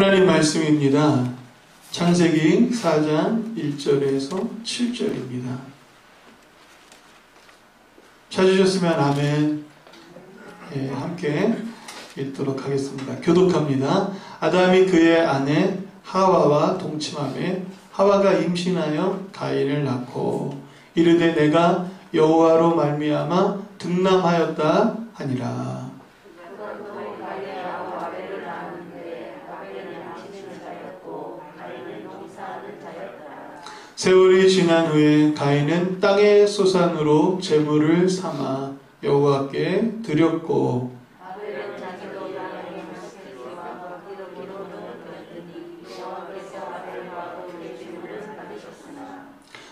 하나님 말씀입니다. 창세기 4장 1절에서 7절입니다. 찾으셨으면 아멘. 함께 읽도록 하겠습니다. 교독합니다. 아담이 그의 아내 하와와 동침하며 하와가 임신하여 가인을 낳고 이르되 내가 여호와로 말미암아 등남하였다 하니라. 세월이 지난 후에 가인은 땅의 소산으로 제물을 삼아 여호와께 드렸고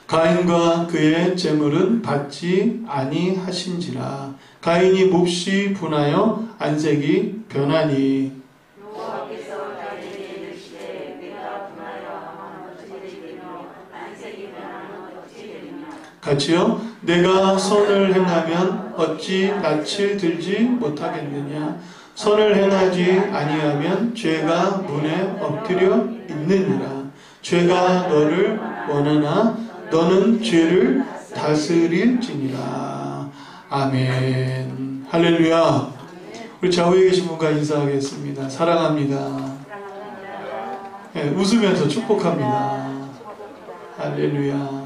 가인과 그의 제물은 받지 아니하신지라. 가인이 몹시 분하여 안색이 변하니 같이요. 내가 선을 행하면 어찌 낯을 들지 못하겠느냐. 선을 행하지 아니하면 죄가 문에 엎드려 있느니라. 죄가 너를 원하나 너는 죄를 다스릴지니라. 아멘. 할렐루야. 우리 좌우에 계신 분과 인사하겠습니다. 사랑합니다. 네, 웃으면서 축복합니다. 할렐루야.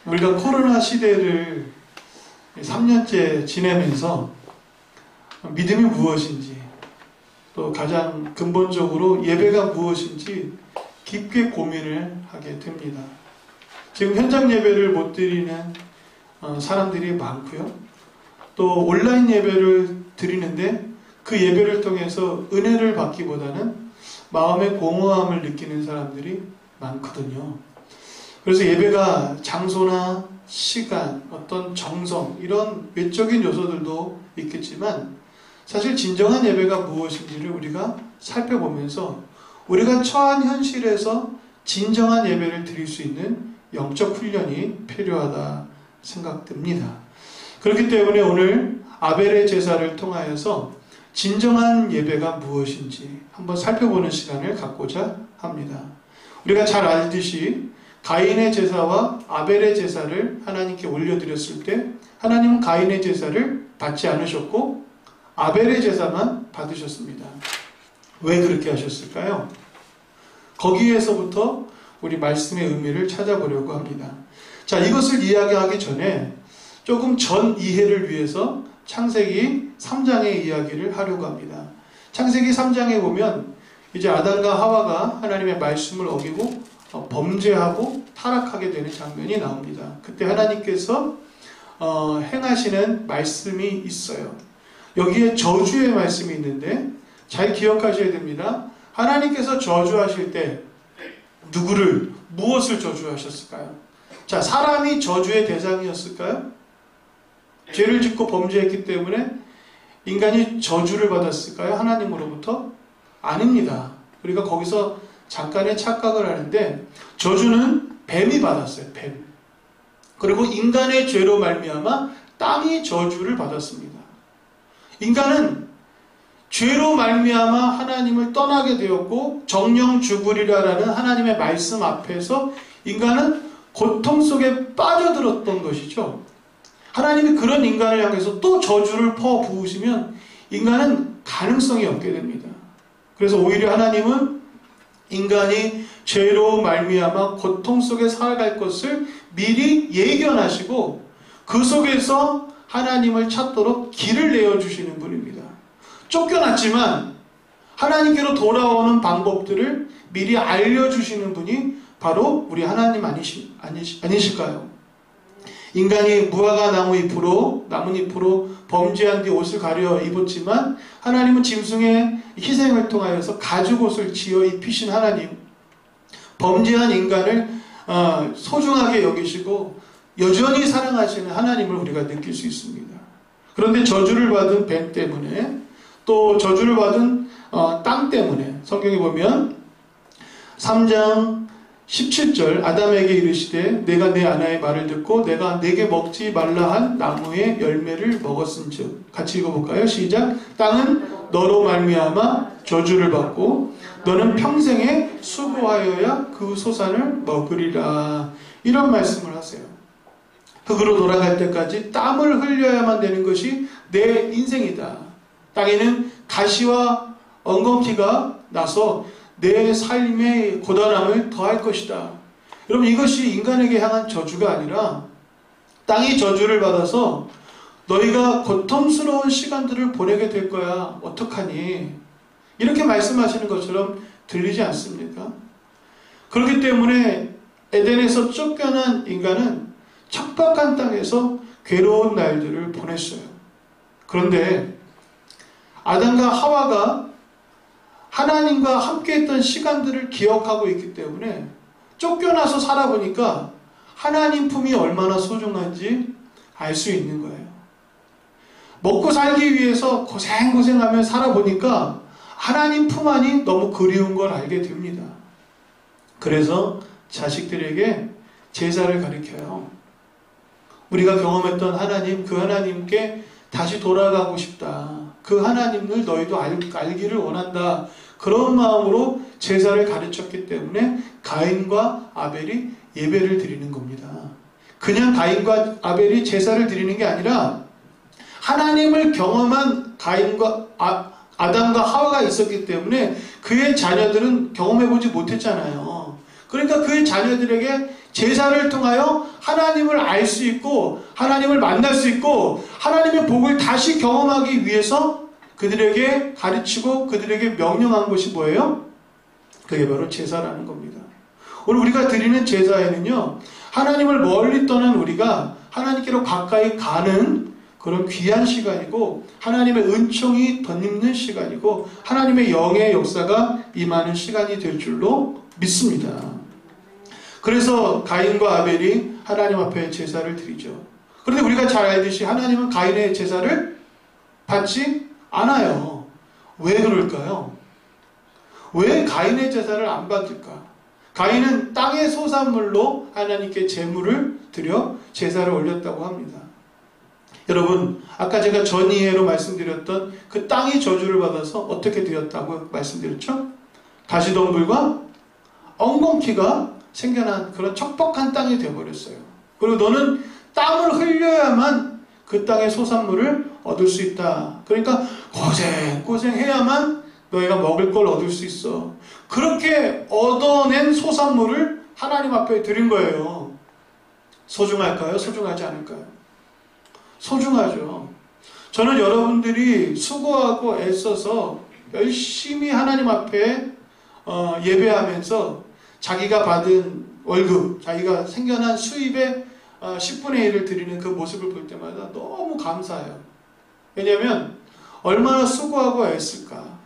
우리가 코로나 시대를 3년째 지내면서 믿음이 무엇인지, 또 가장 근본적으로 예배가 무엇인지 깊게 고민을 하게 됩니다. 지금 현장 예배를 못 드리는 사람들이 많고요. 또 온라인 예배를 드리는데 그 예배를 통해서 은혜를 받기보다는 마음의 공허함을 느끼는 사람들이 많거든요. 그래서 예배가 장소나 시간, 어떤 정성, 이런 외적인 요소들도 있겠지만 사실 진정한 예배가 무엇인지를 우리가 살펴보면서 우리가 처한 현실에서 진정한 예배를 드릴 수 있는 영적 훈련이 필요하다 생각됩니다. 그렇기 때문에 오늘 아벨의 제사를 통하여서 진정한 예배가 무엇인지 한번 살펴보는 시간을 갖고자 합니다. 우리가 잘 알듯이 가인의 제사와 아벨의 제사를 하나님께 올려드렸을 때 하나님은 가인의 제사를 받지 않으셨고 아벨의 제사만 받으셨습니다. 왜 그렇게 하셨을까요? 거기에서부터 우리 말씀의 의미를 찾아보려고 합니다. 자, 이것을 이야기하기 전에 조금 전 이해를 위해서 창세기 3장의 이야기를 하려고 합니다. 창세기 3장에 보면 이제 아담과 하와가 하나님의 말씀을 어기고 범죄하고 타락하게 되는 장면이 나옵니다. 그때 하나님께서 행하시는 말씀이 있어요. 여기에 저주의 말씀이 있는데 잘 기억하셔야 됩니다. 하나님께서 저주하실 때 누구를, 무엇을 저주하셨을까요? 자, 사람이 저주의 대상이었을까요? 죄를 짓고 범죄했기 때문에 인간이 저주를 받았을까요? 하나님으로부터? 아닙니다. 우리가 거기서 잠깐의 착각을 하는데 저주는 뱀이 받았어요. 뱀. 그리고 인간의 죄로 말미암아 땅이 저주를 받았습니다. 인간은 죄로 말미암아 하나님을 떠나게 되었고 정령 죽으리라라는 하나님의 말씀 앞에서 인간은 고통 속에 빠져들었던 것이죠. 하나님이 그런 인간을 향해서 또 저주를 퍼부으시면 인간은 가능성이 없게 됩니다. 그래서 오히려 하나님은 인간이 죄로 말미암아 고통 속에 살아갈 것을 미리 예견하시고 그 속에서 하나님을 찾도록 길을 내어주시는 분입니다. 쫓겨났지만 하나님께로 돌아오는 방법들을 미리 알려주시는 분이 바로 우리 하나님 아니실까요? 인간이 무화과 나뭇잎으로 범죄한 뒤 옷을 가려 입었지만 하나님은 짐승의 희생을 통하여서 가죽옷을 지어 입히신 하나님, 범죄한 인간을 소중하게 여기시고 여전히 사랑하시는 하나님을 우리가 느낄 수 있습니다. 그런데 저주를 받은 뱀 때문에, 또 저주를 받은 땅 때문에 성경에 보면 3장 17절 아담에게 이르시되 내가 내 아내의 말을 듣고 내가 내게 먹지 말라 한 나무의 열매를 먹었은즉. 같이 읽어볼까요? 시작. 땅은 너로 말미암아 저주를 받고 너는 평생에 수고하여야 그 소산을 먹으리라. 이런 말씀을 하세요. 흙으로 돌아갈 때까지 땀을 흘려야만 되는 것이 내 인생이다. 땅에는 가시와 엉겅퀴가 나서 내 삶의 고단함을 더할 것이다. 여러분, 이것이 인간에게 향한 저주가 아니라 땅이 저주를 받아서 너희가 고통스러운 시간들을 보내게 될 거야. 어떡하니? 이렇게 말씀하시는 것처럼 들리지 않습니까? 그렇기 때문에 에덴에서 쫓겨난 인간은 척박한 땅에서 괴로운 날들을 보냈어요. 그런데 아담과 하와가 하나님과 함께했던 시간들을 기억하고 있기 때문에 쫓겨나서 살아보니까 하나님 품이 얼마나 소중한지 알 수 있는 거예요. 먹고 살기 위해서 고생하며 살아보니까 하나님 품 안이 너무 그리운 걸 알게 됩니다. 그래서 자식들에게 제사를 가르쳐요. 우리가 경험했던 하나님, 그 하나님께 다시 돌아가고 싶다. 그 하나님을 너희도 알기를 원한다. 그런 마음으로 제사를 가르쳤기 때문에 가인과 아벨이 예배를 드리는 겁니다. 그냥 가인과 아벨이 제사를 드리는 게 아니라 하나님을 경험한 가인과 아담과 하와가 있었기 때문에 그의 자녀들은 경험해보지 못했잖아요. 그러니까 그의 자녀들에게 제사를 통하여 하나님을 알 수 있고 하나님을 만날 수 있고 하나님의 복을 다시 경험하기 위해서 그들에게 가르치고 그들에게 명령한 것이 뭐예요? 그게 바로 제사라는 겁니다. 오늘 우리가 드리는 제사에는요, 하나님을 멀리 떠난 우리가 하나님께로 가까이 가는 그런 귀한 시간이고 하나님의 은총이 덧입는 시간이고 하나님의 영의 역사가 임하는 시간이 될 줄로 믿습니다. 그래서 가인과 아벨이 하나님 앞에 제사를 드리죠. 그런데 우리가 잘 알듯이 하나님은 가인의 제사를 받지 않아요. 왜 그럴까요? 왜 가인의 제사를 안 받을까? 가인은 땅의 소산물로 하나님께 제물을 드려 제사를 올렸다고 합니다. 여러분, 아까 제가 전이해로 말씀드렸던 그 땅이 저주를 받아서 어떻게 되었다고 말씀드렸죠? 가시덤불과 엉겅퀴가 생겨난 그런 척박한 땅이 되어버렸어요. 그리고 너는 땀을 흘려야만 그 땅의 소산물을 얻을 수 있다. 그러니까 고생해야만 너희가 먹을 걸 얻을 수 있어. 그렇게 얻어낸 소산물을 하나님 앞에 드린 거예요. 소중할까요? 소중하지 않을까요? 소중하죠. 저는 여러분들이 수고하고 애써서 열심히 하나님 앞에 예배하면서 자기가 받은 월급, 자기가 생겨난 수입의 10분의 1을 드리는 그 모습을 볼 때마다 너무 감사해요. 왜냐하면 얼마나 수고하고 애쓸까.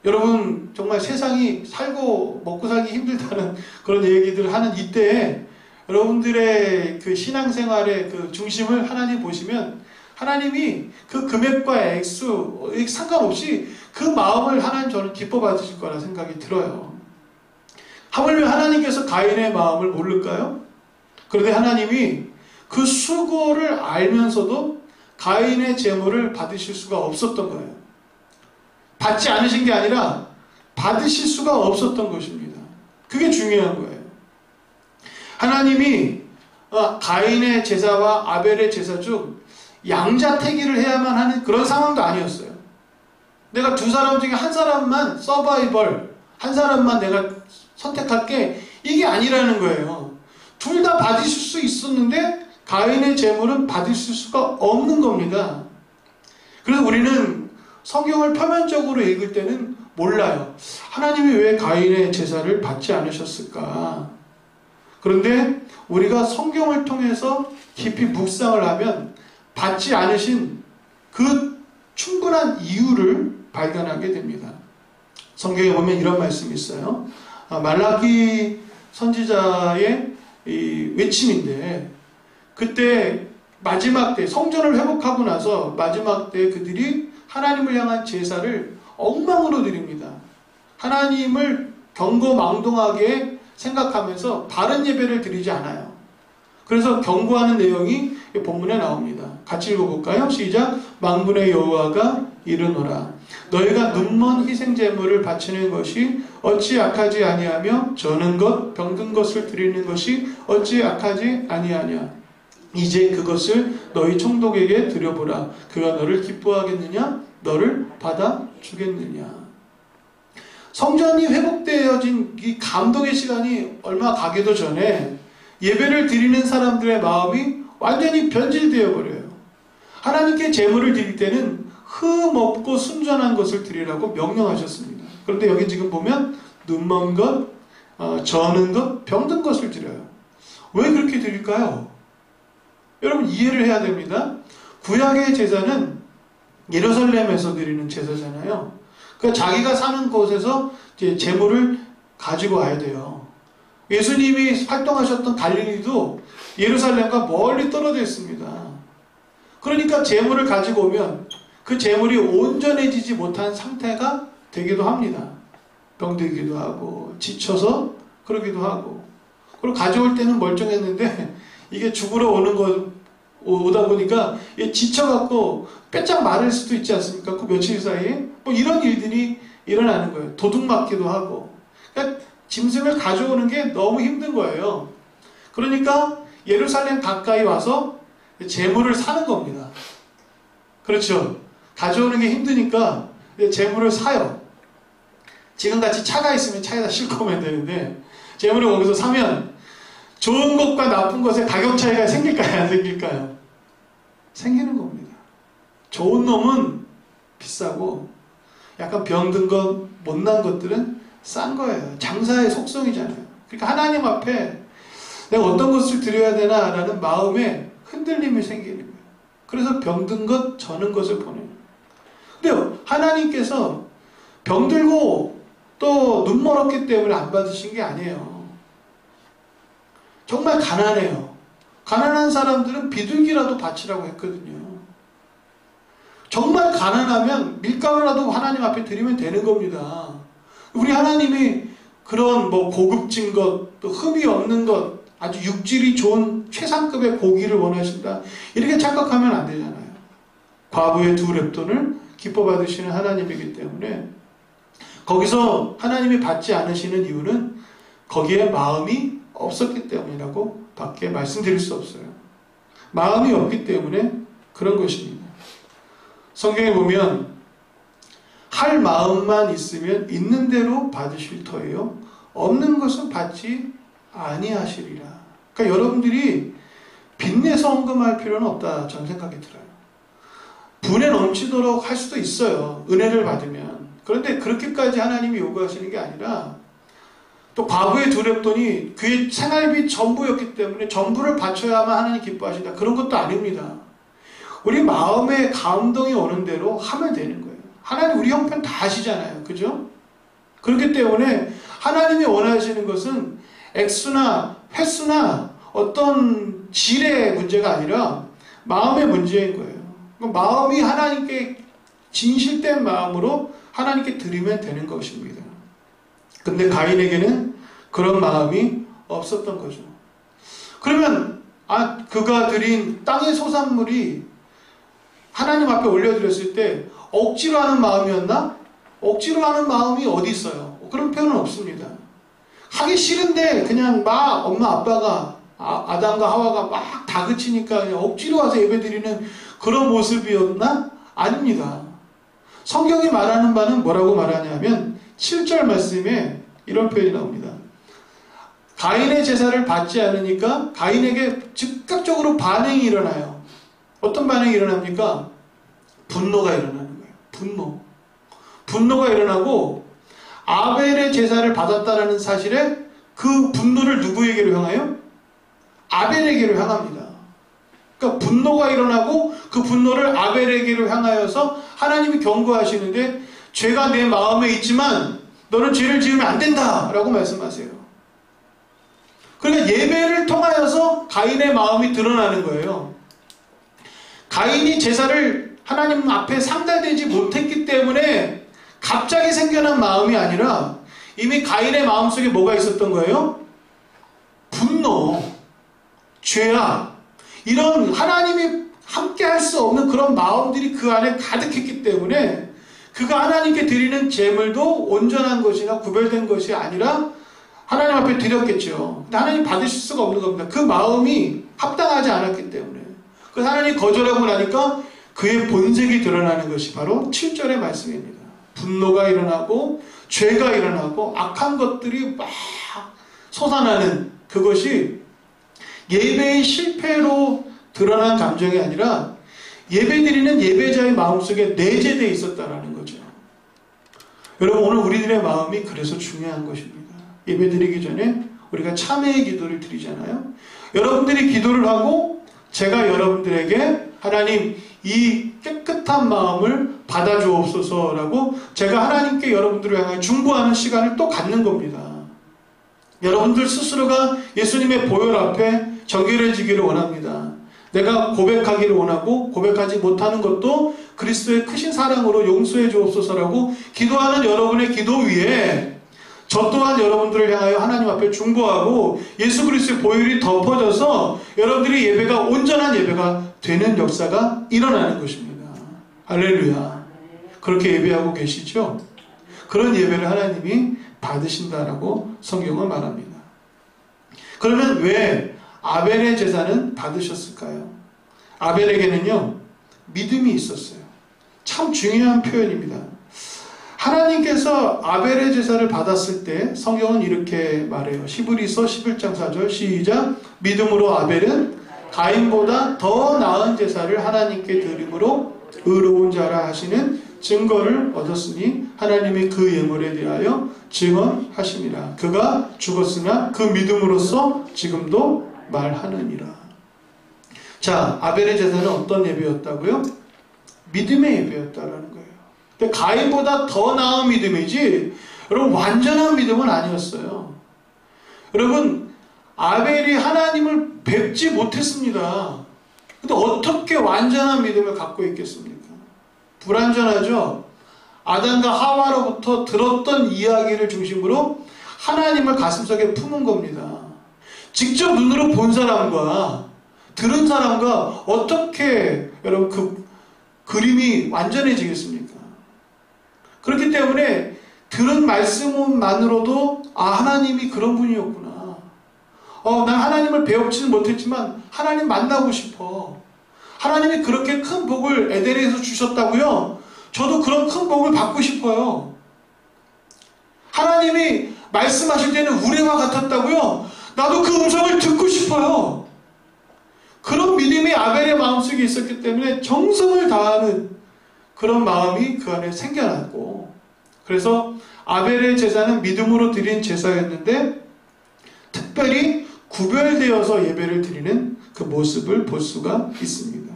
여러분, 정말 세상이 살고 먹고 살기 힘들다는 그런 얘기들을 하는 이때에 여러분들의 그 신앙생활의 그 중심을 하나님 보시면 하나님이 그 금액과 액수 상관없이 그 마음을 하나님 저는 기뻐 받으실 거라 생각이 들어요. 하물며 하나님께서 가인의 마음을 모를까요? 그런데 하나님이 그 수고를 알면서도 가인의 제물을 받으실 수가 없었던 거예요. 받지 않으신 게 아니라 받으실 수가 없었던 것입니다. 그게 중요한 거예요. 하나님이 가인의 제사와 아벨의 제사 중 양자택일을 해야만 하는 그런 상황도 아니었어요. 내가 두 사람 중에 한 사람만 서바이벌, 한 사람만 내가 선택할게, 이게 아니라는 거예요. 둘 다 받으실 수 있었는데 가인의 제물은 받으실 수가 없는 겁니다. 그래서 우리는 성경을 표면적으로 읽을 때는 몰라요. 하나님이 왜 가인의 제사를 받지 않으셨을까? 그런데 우리가 성경을 통해서 깊이 묵상을 하면 받지 않으신 그 충분한 이유를 발견하게 됩니다. 성경에 보면 이런 말씀이 있어요. 말라기 선지자의 이 외침인데, 그때 마지막 때 성전을 회복하고 나서 마지막 때 그들이 하나님을 향한 제사를 엉망으로 드립니다. 하나님을 경거망동하게 생각하면서 바른 예배를 드리지 않아요. 그래서 경고하는 내용이 본문에 나옵니다. 같이 읽어볼까요? 시작. 만군의 여호와가 이르노라. 너희가 눈먼 희생제물을 바치는 것이 어찌 악하지 아니하며 저는 것 병든 것을 드리는 것이 어찌 악하지 아니하냐. 이제 그것을 너희 총독에게 드려보라. 그가 너를 기뻐하겠느냐? 너를 받아주겠느냐. 성전이 회복되어진 이 감동의 시간이 얼마 가기도 전에 예배를 드리는 사람들의 마음이 완전히 변질되어 버려요. 하나님께 제물을 드릴 때는 흠없고 순전한 것을 드리라고 명령하셨습니다. 그런데 여기 지금 보면 눈먼 것, 저는 것, 병든 것을 드려요. 왜 그렇게 드릴까요? 여러분 이해를 해야 됩니다. 구약의 제사는 예루살렘에서 드리는 제사잖아요. 그러니까 자기가 사는 곳에서 이제 제물을 가지고 와야 돼요. 예수님이 활동하셨던 갈릴리도 예루살렘과 멀리 떨어져 있습니다. 그러니까 제물을 가지고 오면 그 제물이 온전해지지 못한 상태가 되기도 합니다. 병들기도 하고 지쳐서 그러기도 하고, 그리고 가져올 때는 멀쩡했는데 이게 죽으러 오다 보니까 지쳐갖고 빼짝 마를 수도 있지 않습니까? 그 며칠 사이에 뭐 이런 일들이 일어나는 거예요. 도둑 맞기도 하고. 그러니까 짐승을 가져오는 게 너무 힘든 거예요. 그러니까 예루살렘 가까이 와서 제물을 사는 겁니다. 그렇죠? 가져오는 게 힘드니까 제물을 사요. 지금같이 차가 있으면 차에다 싣고 오면 되는데 제물을 거기서 사면 좋은 것과 나쁜 것의 가격 차이가 생길까요? 안 생길까요? 생기는 겁니다. 좋은 놈은 비싸고 약간 병든 것, 못난 것들은 싼 거예요. 장사의 속성이잖아요. 그러니까 하나님 앞에 내가 어떤 것을 드려야 되나 라는 마음에 흔들림이 생기는 거예요. 그래서 병든 것, 저는 것을 보내는 거예요. 근데 하나님께서 병들고 또 눈멀었기 때문에 안 받으신 게 아니에요. 정말 가난해요. 가난한 사람들은 비둘기라도 바치라고 했거든요. 정말 가난하면 밀가루라도 하나님 앞에 드리면 되는 겁니다. 우리 하나님이 그런 뭐 고급진 것, 또 흠이 없는 것, 아주 육질이 좋은 최상급의 고기를 원하신다, 이렇게 착각하면 안 되잖아요. 과부의 2렙돈을 기뻐 받으시는 하나님이기 때문에 거기서 하나님이 받지 않으시는 이유는 거기에 마음이 없었기 때문이라고 밖에 말씀드릴 수 없어요. 마음이 없기 때문에 그런 것입니다. 성경에 보면 할 마음만 있으면 있는 대로 받으실 터예요. 없는 것은 받지 아니하시리라. 그러니까 여러분들이 빚내서 헌금할 필요는 없다, 저는 생각이 들어요. 분에 넘치도록 할 수도 있어요, 은혜를 받으면. 그런데 그렇게까지 하나님이 요구하시는 게 아니라, 또 과부의 2렙돈이 그의 생활비 전부였기 때문에 전부를 바쳐야만 하나님 기뻐하신다, 그런 것도 아닙니다. 우리 마음에 감동이 오는 대로 하면 되는 거예요. 하나님 우리 형편 다 아시잖아요. 그죠? 그렇기 때문에 하나님이 원하시는 것은 액수나 횟수나 어떤 질의 문제가 아니라 마음의 문제인 거예요. 마음이 하나님께 진실된 마음으로 하나님께 드리면 되는 것입니다. 근데 가인에게는 그런 마음이 없었던 거죠. 그러면 그가 드린 땅의 소산물이 하나님 앞에 올려드렸을 때 억지로 하는 마음이었나? 억지로 하는 마음이 어디 있어요? 그런 표현은 없습니다. 하기 싫은데 그냥 막 엄마 아빠가 아담과 하와가 막 다그치니까 그냥 억지로 와서 예배드리는 그런 모습이었나? 아닙니다. 성경이 말하는 바는 뭐라고 말하냐면 7절 말씀에 이런 표현이 나옵니다. 가인의 제사를 받지 않으니까 가인에게 즉각적으로 반응이 일어나요. 어떤 반응이 일어납니까? 분노가 일어나는 거예요. 분노가 일어나고 아벨의 제사를 받았다는 사실에 그 분노를 누구에게로 향하여? 아벨에게로 향합니다. 그러니까 분노가 일어나고 그 분노를 아벨에게로 향하여서 하나님이 경고하시는데, 죄가 내 마음에 있지만 너는 죄를 지으면 안 된다 라고 말씀하세요. 그러니까 예배를 통하여서 가인의 마음이 드러나는 거예요. 가인이 제사를 하나님 앞에 상달되지 못했기 때문에 갑자기 생겨난 마음이 아니라 이미 가인의 마음속에 뭐가 있었던 거예요? 분노. 죄악, 이런 하나님이 함께 할 수 없는 그런 마음들이 그 안에 가득했기 때문에 그가 하나님께 드리는 제물도 온전한 것이나 구별된 것이 아니라 하나님 앞에 드렸겠죠. 근데 하나님 받으실 수가 없는 겁니다. 그 마음이 합당하지 않았기 때문에. 그래서 하나님이 거절하고 나니까 그의 본색이 드러나는 것이 바로 7절의 말씀입니다. 분노가 일어나고 죄가 일어나고 악한 것들이 막 솟아나는 그것이 예배의 실패로 드러난 감정이 아니라 예배드리는 예배자의 마음속에 내재되어 있었다라는 거죠. 여러분, 오늘 우리들의 마음이 그래서 중요한 것입니다. 예배드리기 전에 우리가 참회의 기도를 드리잖아요. 여러분들이 기도를 하고 제가 여러분들에게 하나님 이 깨끗한 마음을 받아주옵소서라고 제가 하나님께 여러분들을 향해 중보하는 시간을 또 갖는 겁니다. 여러분들 스스로가 예수님의 보혈 앞에 정결해지기를 원합니다. 내가 고백하기를 원하고 고백하지 못하는 것도 그리스도의 크신 사랑으로 용서해 주옵소서라고 기도하는 여러분의 기도 위에 저 또한 여러분들을 향하여 하나님 앞에 중보하고 예수 그리스도의 보혈이 덮어져서 여러분들의 예배가 온전한 예배가 되는 역사가 일어나는 것입니다. 할렐루야. 그렇게 예배하고 계시죠? 그런 예배를 하나님이 받으신다라고 성경은 말합니다. 그러면 왜 아벨의 제사는 받으셨을까요? 아벨에게는요, 믿음이 있었어요. 참 중요한 표현입니다. 하나님께서 아벨의 제사를 받았을 때 성경은 이렇게 말해요. 히브리서 11장 4절 시작. 믿음으로 아벨은 가인보다 더 나은 제사를 하나님께 드림으로 의로운 자라 하시는 증거를 얻었으니 하나님이 그 예물에 대하여 증언하심이라. 그가 죽었으나 그 믿음으로써 지금도 말하느니라. 자, 아벨의 제사는 어떤 예배였다고요? 믿음의 예배였다라는 거예요. 근데 가인보다 더 나은 믿음이지 여러분 완전한 믿음은 아니었어요. 여러분, 아벨이 하나님을 뵙지 못했습니다. 근데 어떻게 완전한 믿음을 갖고 있겠습니까? 불완전하죠? 아담과 하와로부터 들었던 이야기를 중심으로 하나님을 가슴속에 품은 겁니다. 직접 눈으로 본 사람과 들은 사람과 어떻게 여러분 그 그림이 완전해지겠습니까? 그렇기 때문에 들은 말씀만으로도 하나님이 그런 분이었구나. 난 하나님을 배우지는 못했지만 하나님 만나고 싶어. 하나님이 그렇게 큰 복을 에덴에서 주셨다고요? 저도 그런 큰 복을 받고 싶어요. 하나님이 말씀하실 때는 우레와 같았다고요? 나도 그 음성을 듣고 싶어요. 그런 믿음이 아벨의 마음속에 있었기 때문에 정성을 다하는 그런 마음이 그 안에 생겨났고, 그래서 아벨의 제사는 믿음으로 드린 제사였는데 특별히 구별되어서 예배를 드리는 그 모습을 볼 수가 있습니다.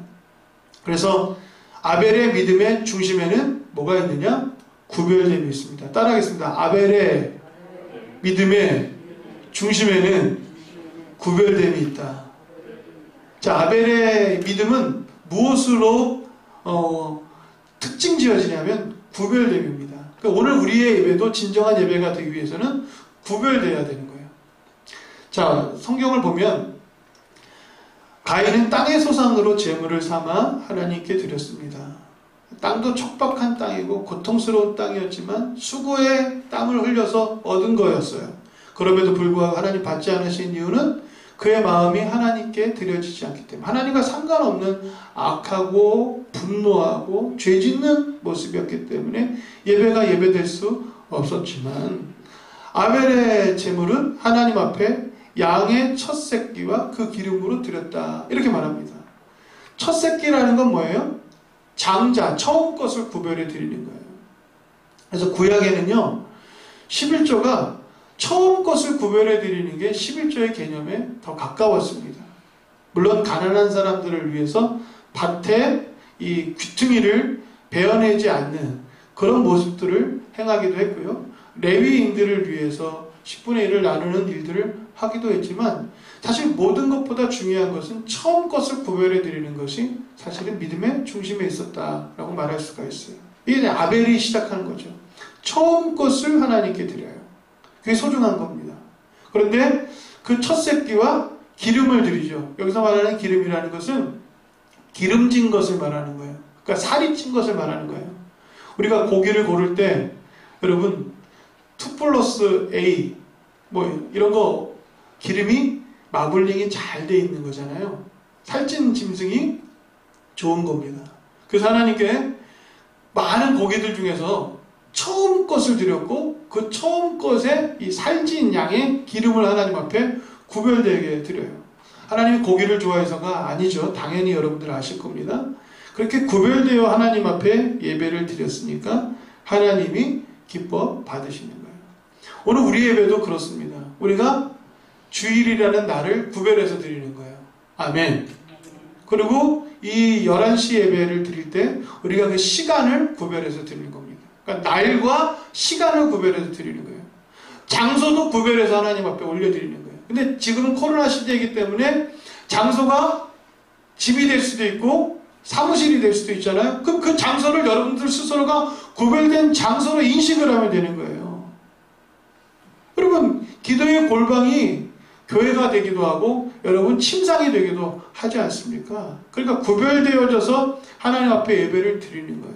그래서 아벨의 믿음의 중심에는 뭐가 있느냐? 구별됨이 있습니다. 따라하겠습니다. 아벨의 믿음의 중심에는 구별됨이 있다. 자, 아벨의 믿음은 무엇으로 특징 지어지냐면 구별됨입니다. 그러니까 오늘 우리의 예배도 진정한 예배가 되기 위해서는 구별되어야 되는 거예요. 자, 성경을 보면 가인은 땅의 소상으로 제물을 삼아 하나님께 드렸습니다. 땅도 척박한 땅이고 고통스러운 땅이었지만 수고의 땀을 흘려서 얻은 거였어요. 그럼에도 불구하고 하나님 받지 않으신 이유는 그의 마음이 하나님께 드려지지 않기 때문에, 하나님과 상관없는 악하고 분노하고 죄짓는 모습이었기 때문에 예배가 예배될 수 없었지만, 아벨의 제물은 하나님 앞에 양의 첫 새끼와 그 기름으로 드렸다, 이렇게 말합니다. 첫 새끼라는 건 뭐예요? 장자, 처음 것을 구별해 드리는 거예요. 그래서 구약에는요 11조가 처음 것을 구별해 드리는 게 11조의 개념에 더 가까웠습니다. 물론 가난한 사람들을 위해서 밭에 이 귀퉁이를 베어내지 않는 그런 모습들을 행하기도 했고요. 레위인들을 위해서 10분의 1을 나누는 일들을 하기도 했지만, 사실 모든 것보다 중요한 것은 처음 것을 구별해 드리는 것이 사실은 믿음의 중심에 있었다라고 말할 수가 있어요. 이게 아벨이 시작하는 거죠. 처음 것을 하나님께 드려요. 그게 소중한 겁니다. 그런데 그 첫 새끼와 기름을 드리죠. 여기서 말하는 기름이라는 것은 기름진 것을 말하는 거예요. 그러니까 살이 찐 것을 말하는 거예요. 우리가 고기를 고를 때 여러분 2+A 뭐 이런 거 기름이 마블링이 잘 돼 있는 거잖아요. 살찐 짐승이 좋은 겁니다. 그래서 하나님께 많은 고기들 중에서 처음 것을 드렸고 그 처음 것에 이 살찐 양의 기름을 하나님 앞에 구별되게 드려요. 하나님이 고기를 좋아해서가 아니죠. 당연히 여러분들 아실 겁니다. 그렇게 구별되어 하나님 앞에 예배를 드렸으니까 하나님이 기뻐 받으시는 거예요. 오늘 우리 예배도 그렇습니다. 우리가 주일이라는 날을 구별해서 드리는 거예요. 아멘. 그리고 이 11시 예배를 드릴 때 우리가 그 시간을 구별해서 드리는 겁니다. 그러니까 날과 시간을 구별해서 드리는 거예요. 장소도 구별해서 하나님 앞에 올려드리는 거예요. 근데 지금은 코로나 시대이기 때문에 장소가 집이 될 수도 있고 사무실이 될 수도 있잖아요. 그럼 그 장소를 여러분들 스스로가 구별된 장소로 인식을 하면 되는 거예요. 여러분, 기도의 골방이 교회가 되기도 하고 여러분 침상이 되기도 하지 않습니까? 그러니까 구별되어져서 하나님 앞에 예배를 드리는 거예요.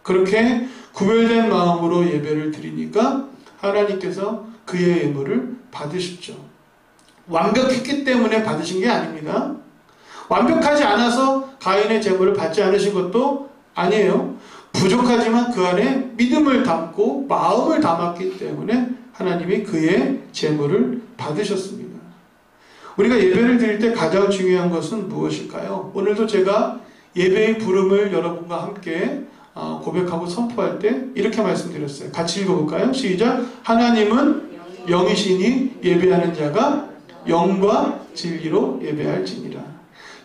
그렇게 구별된 마음으로 예배를 드리니까 하나님께서 그의 예물을 받으셨죠. 완벽했기 때문에 받으신 게 아닙니다. 완벽하지 않아서 가인의 제물을 받지 않으신 것도 아니에요. 부족하지만 그 안에 믿음을 담고 마음을 담았기 때문에 하나님이 그의 제물을 받으셨습니다. 우리가 예배를 드릴 때 가장 중요한 것은 무엇일까요? 오늘도 제가 예배의 부름을 여러분과 함께 고백하고 선포할 때 이렇게 말씀드렸어요. 같이 읽어볼까요? 시작! 하나님은 영이시니 예배하는 자가 영과 진리로 예배할지니라.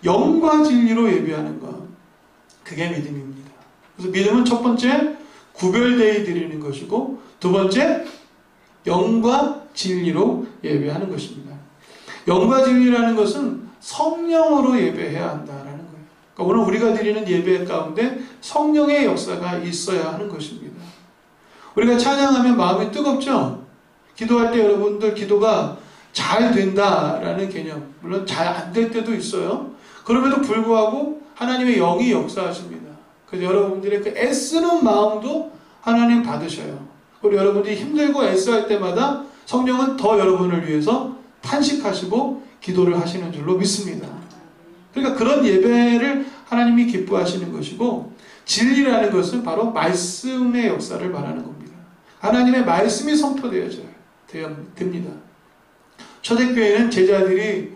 영과 진리로 예배하는 것, 그게 믿음입니다. 그래서 믿음은 첫 번째 구별되어 드리는 것이고 두 번째 영과 진리로 예배하는 것입니다. 영과 진리라는 것은 성령으로 예배해야 한다라는 거예요. 그러니까 오늘 우리가 드리는 예배 가운데 성령의 역사가 있어야 하는 것입니다. 우리가 찬양하면 마음이 뜨겁죠? 기도할 때 여러분들 기도가 잘 된다라는 개념, 물론 잘 안 될 때도 있어요. 그럼에도 불구하고 하나님의 영이 역사하십니다. 그래서 여러분들의 그 애쓰는 마음도 하나님 받으셔요. 그리고 여러분들이 힘들고 애써할 때마다 성령은 더 여러분을 위해서 탄식하시고 기도를 하시는 줄로 믿습니다. 그러니까 그런 예배를 하나님이 기뻐하시는 것이고, 진리라는 것은 바로 말씀의 역사를 말하는 겁니다. 하나님의 말씀이 선포되어져야 됩니다. 초대교회는 제자들이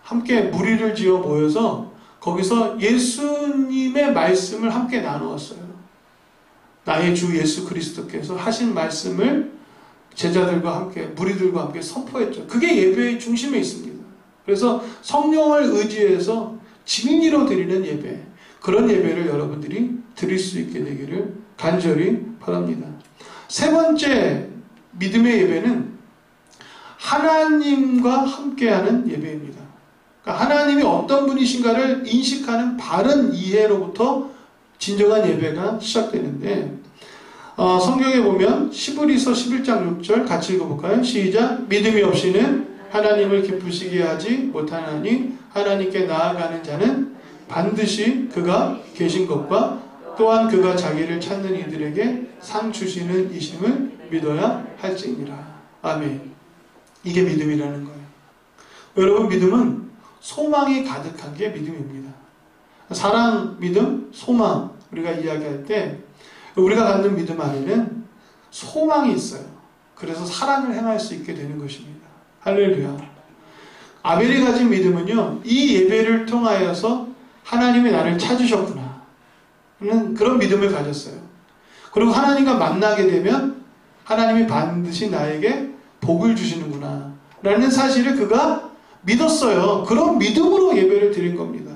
함께 무리를 지어 모여서 거기서 예수님의 말씀을 함께 나누었어요. 나의 주 예수 그리스도께서 하신 말씀을 제자들과 함께, 무리들과 함께 선포했죠. 그게 예배의 중심에 있습니다. 그래서 성령을 의지해서 진리로 드리는 예배, 그런 예배를 여러분들이 드릴 수 있게 되기를 간절히 바랍니다. 세 번째 믿음의 예배는 하나님과 함께하는 예배입니다. 그러니까 하나님이 어떤 분이신가를 인식하는 바른 이해로부터 진정한 예배가 시작되는데, 성경에 보면 시브리서 11장 6절 같이 읽어볼까요? 시작! 믿음이 없이는 하나님을 기쁘시게 하지 못하나니 하나님께 나아가는 자는 반드시 그가 계신 것과 또한 그가 자기를 찾는 이들에게 상 주시는 이심을 믿어야 할지니라. 아멘. 이게 믿음이라는 거예요. 여러분, 믿음은 소망이 가득한 게 믿음입니다. 사랑, 믿음, 소망, 우리가 이야기할 때 우리가 갖는 믿음 안에는 소망이 있어요. 그래서 사랑을 행할 수 있게 되는 것입니다. 할렐루야. 아벨이 가진 믿음은요, 이 예배를 통하여서 하나님이 나를 찾으셨구나 는 그런 믿음을 가졌어요. 그리고 하나님과 만나게 되면 하나님이 반드시 나에게 복을 주시는구나 라는 사실을 그가 믿었어요. 그런 믿음으로 예배를 드린 겁니다.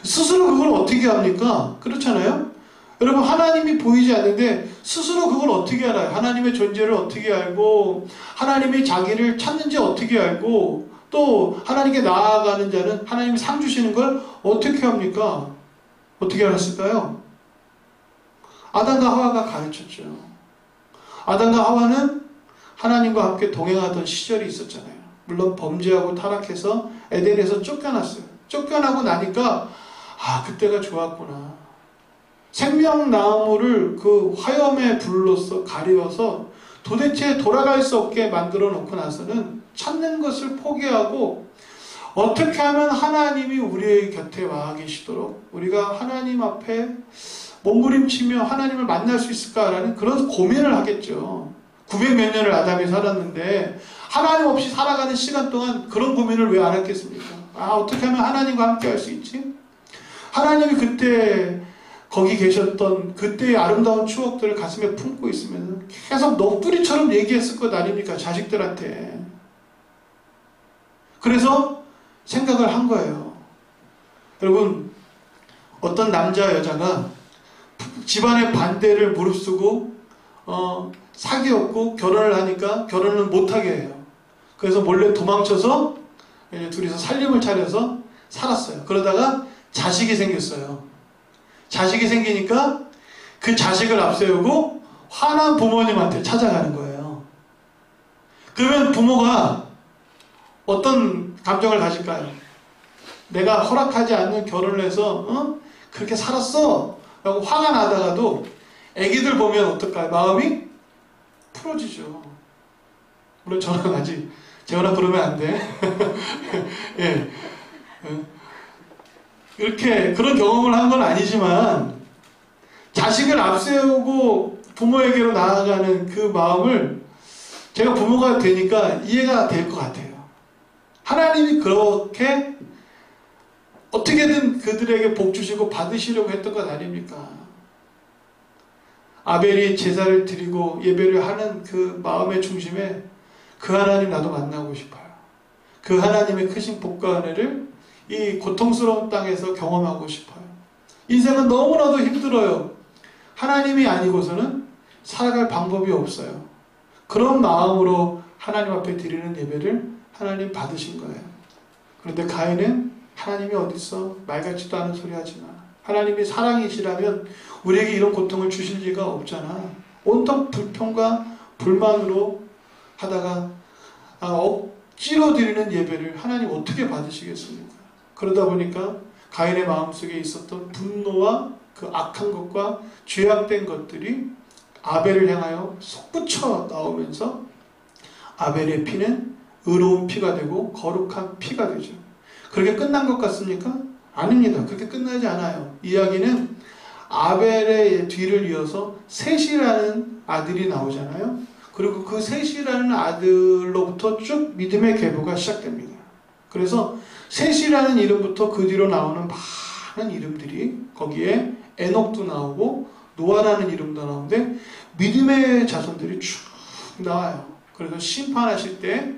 스스로 그걸 어떻게 합니까? 그렇잖아요? 여러분, 하나님이 보이지 않는데 스스로 그걸 어떻게 알아요? 하나님의 존재를 어떻게 알고, 하나님이 자기를 찾는지 어떻게 알고, 또 하나님께 나아가는 자는 하나님이 상 주시는 걸 어떻게 합니까? 어떻게 알았을까요? 아담과 하와가 가르쳤죠. 아담과 하와는 하나님과 함께 동행하던 시절이 있었잖아요. 물론 범죄하고 타락해서 에덴에서 쫓겨났어요. 쫓겨나고 나니까 그때가 좋았구나. 생명나무를 그 화염의 불로서 가리워서 도대체 돌아갈 수 없게 만들어 놓고 나서는 찾는 것을 포기하고 어떻게 하면 하나님이 우리의 곁에 와 계시도록 우리가 하나님 앞에 몸부림치며 하나님을 만날 수 있을까라는 그런 고민을 하겠죠. 900몇 년을 아담이 살았는데 하나님 없이 살아가는 시간 동안 그런 고민을 왜 안 했겠습니까? 어떻게 하면 하나님과 함께 할 수 있지? 하나님이 그때 거기 계셨던 그때의 아름다운 추억들을 가슴에 품고 있으면 계속 넋두리처럼 얘기했을 것 아닙니까? 자식들한테. 그래서 생각을 한 거예요. 여러분, 어떤 남자 여자가 집안의 반대를 무릅쓰고 사귀었고 결혼을 하니까 결혼을 못하게 해요. 그래서 몰래 도망쳐서 둘이서 살림을 차려서 살았어요. 그러다가 자식이 생겼어요. 자식이 생기니까 그 자식을 앞세우고 화난 부모님한테 찾아가는 거예요. 그러면 부모가 어떤 감정을 가질까요? 내가 허락하지 않는 결혼을 해서 그렇게 살았어 라고 화가 나다가도 애기들 보면 어떨까요? 마음이 풀어지죠. 물론 저는 아직 재원아 그러면 안 돼. 예. 이렇게 그런 경험을 한 건 아니지만 자식을 앞세우고 부모에게로 나아가는 그 마음을 제가 부모가 되니까 이해가 될 것 같아요. 하나님이 그렇게 어떻게든 그들에게 복 주시고 받으시려고 했던 것 아닙니까? 아벨이 제사를 드리고 예배를 하는 그 마음의 중심에 그 하나님 나도 만나고 싶어요. 그 하나님의 크신 복과 은혜를 이 고통스러운 땅에서 경험하고 싶어요. 인생은 너무나도 힘들어요. 하나님이 아니고서는 살아갈 방법이 없어요. 그런 마음으로 하나님 앞에 드리는 예배를 하나님 받으신 거예요. 그런데 가인은 하나님이 어딨어? 말 같지도 않은 소리 하지 마. 하나님이 사랑이시라면 우리에게 이런 고통을 주실 리가 없잖아. 온통 불평과 불만으로 하다가 억지로 드리는 예배를 하나님 어떻게 받으시겠습니까? 그러다 보니까 가인의 마음속에 있었던 분노와 그 악한 것과 죄악된 것들이 아벨을 향하여 솟구쳐 나오면서 아벨의 피는 의로운 피가 되고 거룩한 피가 되죠. 그렇게 끝난 것 같습니까? 아닙니다. 그렇게 끝나지 않아요. 이야기는 아벨의 뒤를 이어서 셋이라는 아들이 나오잖아요. 그리고 그 셋이라는 아들로부터 쭉 믿음의 계보가 시작됩니다. 그래서 셋이라는 이름부터 그 뒤로 나오는 많은 이름들이 거기에 에녹도 나오고 노아라는 이름도 나오는데 믿음의 자손들이 쭉 나와요. 그래서 심판하실 때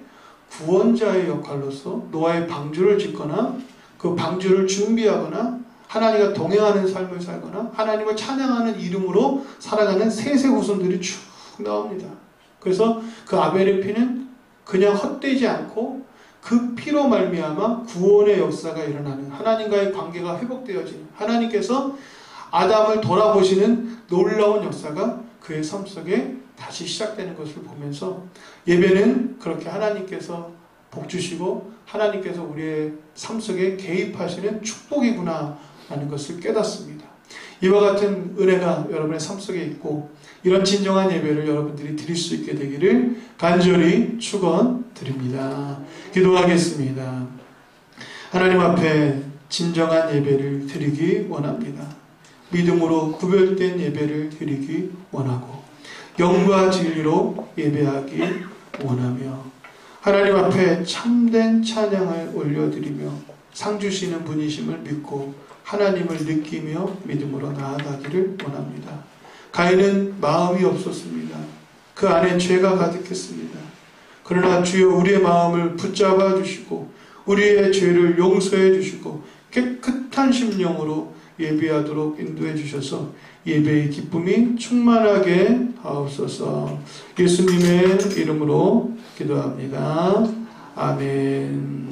구원자의 역할로서 노아의 방주를 짓거나 그 방주를 준비하거나 하나님과 동행하는 삶을 살거나 하나님을 찬양하는 이름으로 살아가는 셋의 후손들이 쭉 나옵니다. 그래서 그 아벨의 피는 그냥 헛되지 않고 그 피로 말미암아 구원의 역사가 일어나는 하나님과의 관계가 회복되어지는 하나님께서 아담을 돌아보시는 놀라운 역사가 그의 삶 속에 다시 시작되는 것을 보면서 예배는 그렇게 하나님께서 복 주시고 하나님께서 우리의 삶 속에 개입하시는 축복이구나 라는 것을 깨닫습니다. 이와 같은 은혜가 여러분의 삶 속에 있고 이런 진정한 예배를 여러분들이 드릴 수 있게 되기를 간절히 축원드립니다. 기도하겠습니다. 하나님 앞에 진정한 예배를 드리기 원합니다. 믿음으로 구별된 예배를 드리기 원하고 영과 진리로 예배하기 원하며 하나님 앞에 참된 찬양을 올려드리며 상 주시는 분이심을 믿고 하나님을 느끼며 믿음으로 나아가기를 원합니다. 가인은 마음이 없었습니다. 그 안에 죄가 가득했습니다. 그러나 주여 우리의 마음을 붙잡아 주시고 우리의 죄를 용서해 주시고 깨끗한 심령으로 예배하도록 인도해 주셔서 예배의 기쁨이 충만하게 하옵소서. 예수님의 이름으로 기도합니다. 아멘.